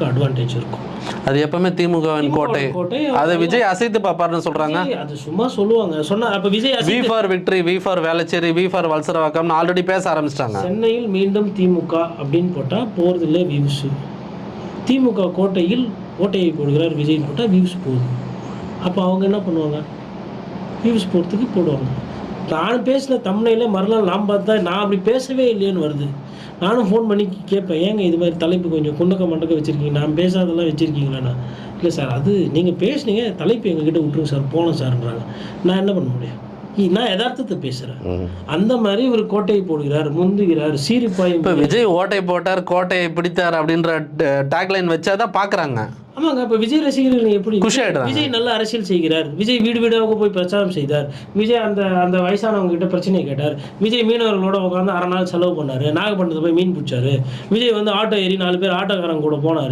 திமுகவுக்கு அட்வான்டேஜ் இருக்கும். அது எப்பவுமே திமுகவின் கோட்டை. அதை விஜய் அசைத்து பார்ப்பாருன்னு சொல்றாங்க. அது சும்மா சொல்லுவாங்க. சொன்னா அப்ப Vijay V for victory, V for Velachery, V for வல்சரவாக்கம்னு ஆல்ரெடி பேச ஆரம்பிச்சிட்டாங்க. சென்னையில் மீண்டும் திமுக அப்படின்னு போட்டா போறதில்லை வியூஸ். திமுக கோட்டையில் ஓட்டையை போடுகிறார் விஜய் போட்டா வியூஸ் போகுது. அப்போ அவங்க என்ன பண்ணுவாங்க? வியூஸ் போகிறதுக்கு போடுவாங்க. நான் பேசின தம்ப்நெயிலே மறுநாள் நான் பார்த்தா நான் அப்படி பேசவே இல்லையேன்னு வருது. நானும் ஃபோன் பண்ணி கேட்பேன், ஏங்க இது மாதிரி தலைப்பு கொஞ்சம் குண்டக்க மண்டக்க வச்சுருக்கீங்க, நான் பேசாதெல்லாம் வச்சுருக்கீங்களாண்ணா? இல்லை சார், அது நீங்கள் பேசுனீங்க, தலைப்பு எங்ககிட்ட விட்டுருங்க சார், போனோம் சார்ன்றாங்க. நான் என்ன பண்ண முடியும்? நான் யதார்த்தத்தை பேசுகிறேன். அந்த மாதிரி ஒரு கோட்டையை போடுகிறார், முந்துகிறார், சீரிப்பாய். இப்போ விஜய் ஓட்டை போட்டார், கோட்டையை பிடித்தார் அப்படின்ற டேக்லைன் வச்சாதான் பார்க்குறாங்க. ஆமாங்க. இப்போ விஜய் ரசிகர்கள் எப்படி விஜய் நல்ல அரசியல் செய்கிறார், விஜய் வீடு வீடாக போய் பிரச்சாரம் செய்தார், விஜய் அந்த வயசானவங்க கிட்ட பிரச்சனையை கேட்டார், விஜய் மீனவர்களோட உட்காந்து 1/2 நாள் செலவு பண்ணார், நாகப்பட்டினத்தை போய் மீன் பிடிச்சாரு, விஜய் வந்து ஆட்டோ ஏறி 4 பேர் ஆட்டோக்காரங்க கூட போனார்,